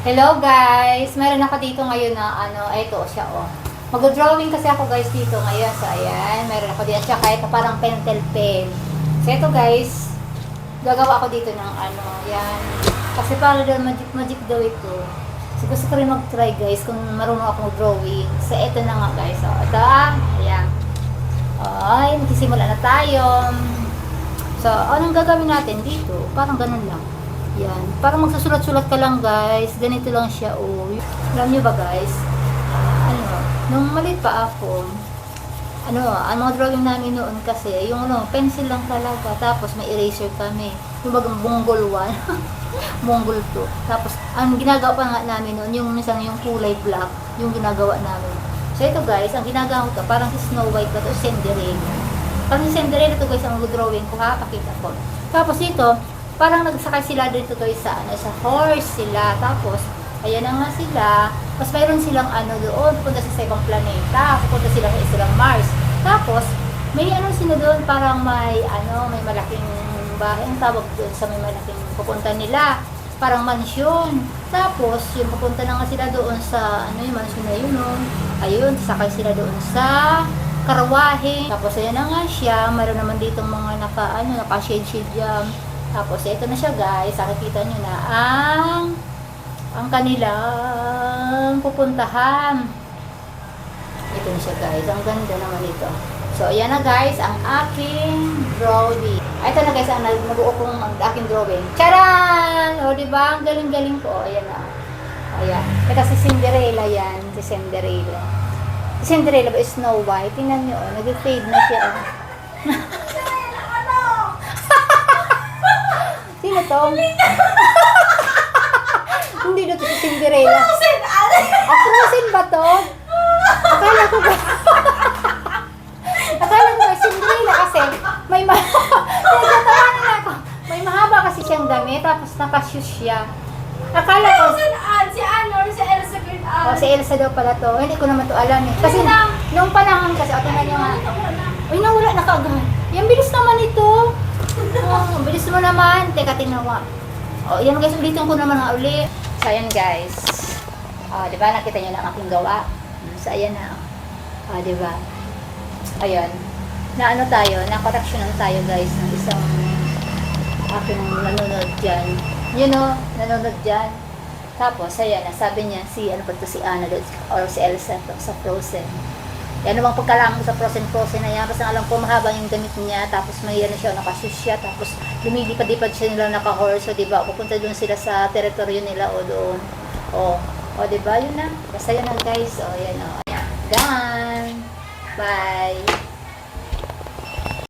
Hello guys! Meron ako dito ngayon na ito siya Mag-drawing kasi ako guys dito ngayon. So ayan, meron ako dito siya kahit parang pentel pen. So ito guys, gagawa ako dito ng yan. Kasi para daw magic daw ito. So gusto ko rin mag-try guys kung marunong ako mag-drawing. So ito na nga guys. So ito ayan. Ay, magsisimula na tayo. So anong gagawin natin dito? Parang ganun lang. Yan. Parang magsusulat-sulat ka lang guys. Ganito lang siya Alam nyo ba guys? Nung maliit pa ako, ang mga drawing namin noon kasi, yung pencil lang talaga. Tapos may eraser kami. Yung bagang Mongol 1. Mongol 2. Tapos, ang ginagawa pa nga namin noon, yung minsan yung kulay black, yung ginagawa namin. So ito guys, ang ginagawa ko parang si Snow White ba ito, Cinderella. Parang si Cinderella ito guys, ang drawing ko ha, pakita ko. Tapos ito, parang nagsakay sila dito guys sa horse sila. Tapos, ayan na nga sila. Tapos mayroon silang doon, pupunta sa ibang planeta. Pupunta sila sa islang Mars. Tapos, may sila doon, parang may malaking bahay. Ang tawag doon sa may malaking pupunta nila. Parang mansyon. Tapos, yung pupunta na nga sila doon sa, yung mansyon na yun, ayun, sakay sila doon sa karawahe. Tapos, ayan na nga siya. Mayroon naman ditong mga naka-shade dyan. Tapos, ito na siya guys. Nakikita nyo na ang kanilang pupuntahan. Ito na siya guys. Ang ganda naman ito. So, ayan na guys. Ang aking drawing. Ito na guys. Ang nag-uukong ang aking drawing. Charan! O, diba? Ang galing-galing ko. Ayan na. Ayan. Ito si Cinderella yan. Si Cinderella. Si Cinderella ba Snow White? Tingnan nyo. Nag-fade na siya. Sino to? Hindi na to si Cinderella. Frozen! Frozen ba to? Akala ko ba? Akala ko ba Cinderella kasi may nagtatawanan ako. May mahaba kasi siyang damit tapos naka-shoes siya. Akala ko Frozen Anne! Si Anne or si Elsa Great Anne? si Elsa daw pala to. Hindi ko naman to alam eh. Kasi nung panahon kasi ito na yung uy, nawala na kaagad. Yung bilis naman ito. Ang bilis mo naman. Teka, tinawa. Yan guys, ulitin ko naman nga uli. So, ayan guys. Diba, nakita nyo na ang aking gawa. So, ayan na. Diba? Ayan. Na-correctionan tayo guys ng isang aking nanonood dyan. Nanonood dyan. Tapos, ayan, sabi niya, si Anna or si Elsa sa Frozen. Yan namang pagkalaman ko sa Frozen na yan. Kasi alam ko mahaba yung damit niya. Tapos may siya, nakasus siya. Tapos lumilipad-lipad siya nila naka-horse. So, diba? Pupunta doon sila sa teritoryo nila o doon. Diba? Yun na. Basta yun na guys. Yan. Done. Bye.